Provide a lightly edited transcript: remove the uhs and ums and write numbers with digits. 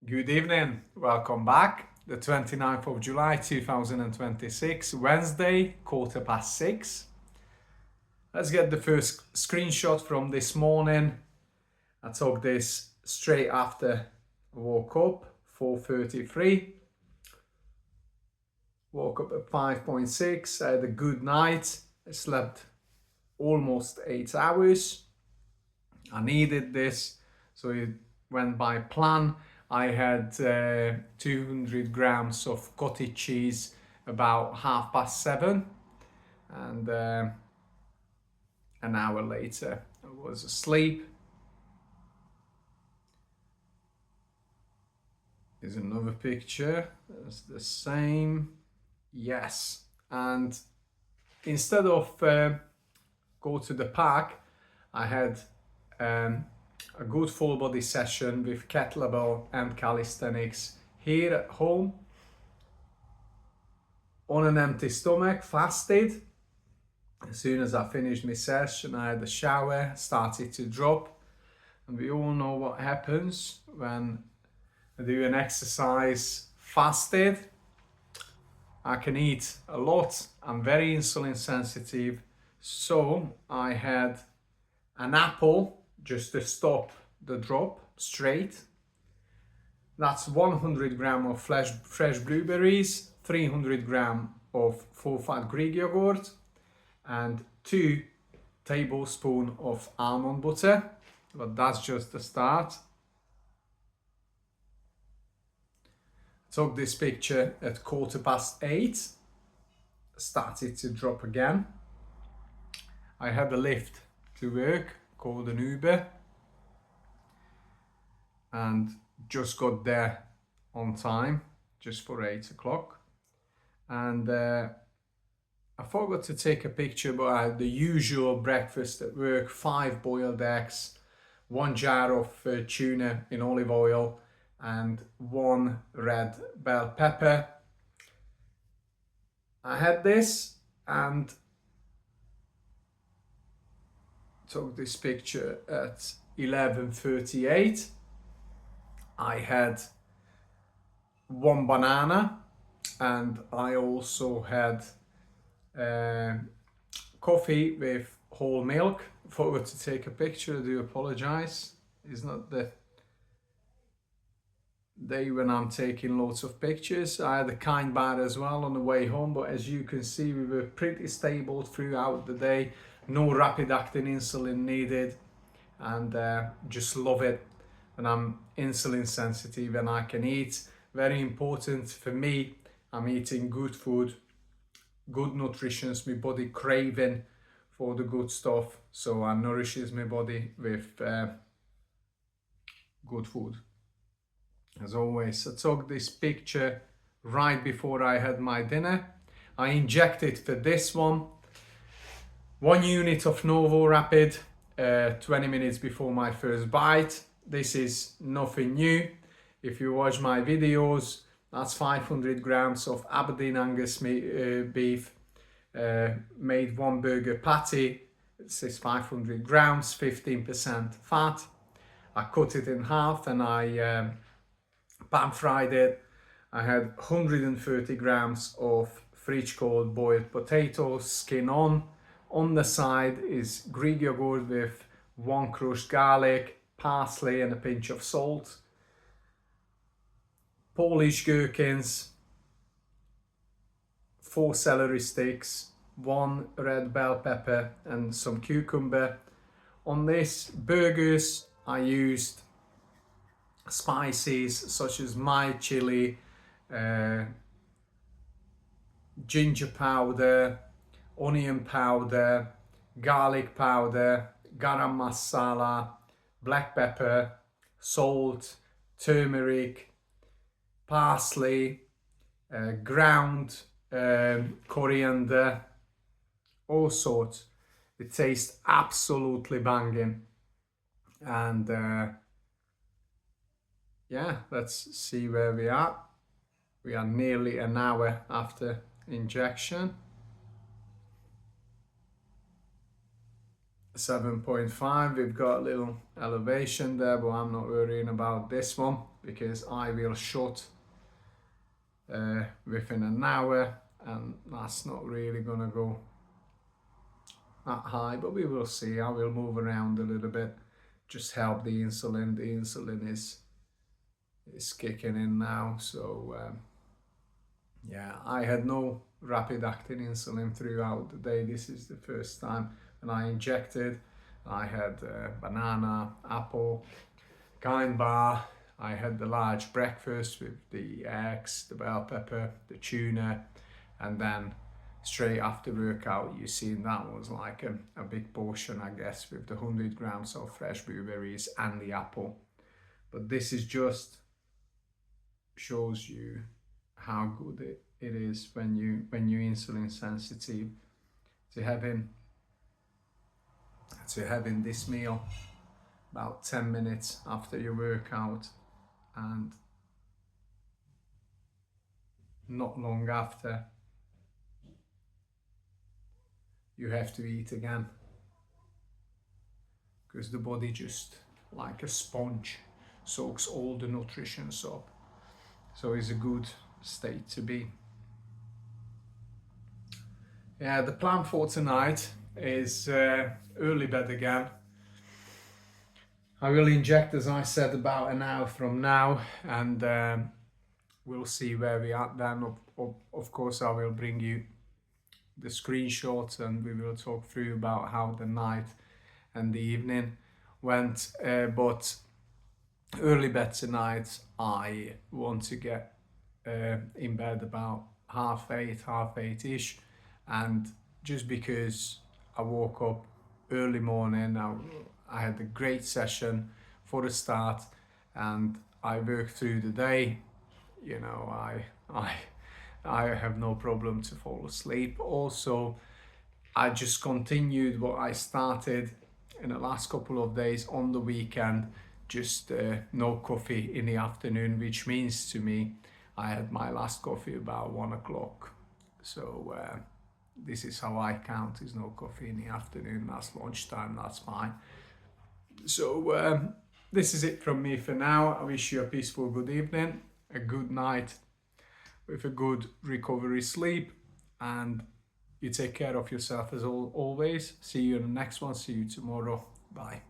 Good evening, welcome back. The 29th of July 2026, Wednesday, 6:15. Let's get the first screenshot from this morning. I took this straight after I woke up, 4:33. Woke up at 5.6, I had a good night. I slept almost 8 hours. I needed this, so it went by plan. I had 200 grams of cottage cheese about 7:30, and an hour later I was asleep. Here's another picture. It's the same. Yes, and instead of go to the park, I had a good full body session with kettlebell and calisthenics here at home on an empty stomach, fasted. As soon as I finished my session, I had a shower, started to drop, and we all know what happens when I do an exercise fasted. I can eat a lot. I'm very insulin sensitive, so I had an apple just to stop the drop straight. That's 100 grams of fresh blueberries, 300 grams of full fat Greek yogurt, and 2 tablespoons of almond butter. But that's just the start. Took this picture at 8:15. Started to drop again. I had a lift to work, called an Uber, and just got there on time, just for 8 o'clock. And I forgot to take a picture, but I had the usual breakfast at work: 5 boiled eggs, 1 jar of tuna in olive oil, and 1 red bell pepper. I had this and took this picture at 11:38. I had 1 banana, and I also had coffee with whole milk. Forgot to take a picture, I do apologize. It's not the day when I'm taking lots of pictures. I had a kind bar as well on the way home, but as you can see, we were pretty stable throughout the day. No rapid acting insulin needed, and just love it when I'm insulin sensitive and I can eat. Very important for me, I'm eating good food, good nutrition, my body craving for the good stuff, so I nourishes my body with good food. As always, I took this picture right before I had my dinner. I injected for this one 1 unit of Novo Rapid 20 minutes before my first bite. This is nothing new. If you watch my videos, that's 500 grams of Aberdeen Angus beef, made 1 burger patty. This is 500 grams, 15% fat. I cut it in half and I pan fried it. I had 130 grams of fridge cold boiled potatoes, skin on. On the side is Greek yogurt with 1 crushed garlic, parsley and a pinch of salt. Polish gherkins, 4 celery sticks, 1 red bell pepper and some cucumber. On this burgers, I used spices such as my chili, ginger powder, onion powder, garlic powder, garam masala, black pepper, salt, turmeric, parsley, ground coriander, all sorts. It tastes absolutely banging. And yeah, let's see where we are. We are nearly an hour after injection. 7.5, we've got a little elevation there, but I'm not worrying about this one. because I will shut within an hour, and that's not really gonna go that high, but we will see. I will move around a little bit, just help the insulin. The insulin is kicking in now, so yeah, I had no rapid acting insulin throughout the day. This is the first time when I injected. I had banana, apple, kind bar. I had the large breakfast with the eggs, the bell pepper, the tuna, and then straight after workout, you see that was like a big portion, I guess, with the 100 grams of fresh blueberries and the apple. But this is just shows you how good it is when you insulin sensitive to having this meal about 10 minutes after your workout, and not long after you have to eat again, because the body just like a sponge soaks all the nutrition up. So it's a good state to be. Yeah, the plan for tonight is early bed again. I will inject, as I said, about an hour from now, and we'll see where we are then. Of course, I will bring you the screenshots, and we will talk through about how the night and the evening went. But early bed tonight, I want to get in bed about half eight-ish, and just because I woke up early morning, I had a great session for the start, and I worked through the day. You know, I have no problem to fall asleep. Also, I just continued what I started in the last couple of days on the weekend, just no coffee in the afternoon, which means to me I had my last coffee about 1 o'clock. So this is how I count, is no coffee in the afternoon. That's lunchtime, that's fine. So this is it from me for now. I wish you a peaceful good evening, a good night with a good recovery sleep, and you take care of yourself as always. See you in the next one. See you tomorrow. Bye.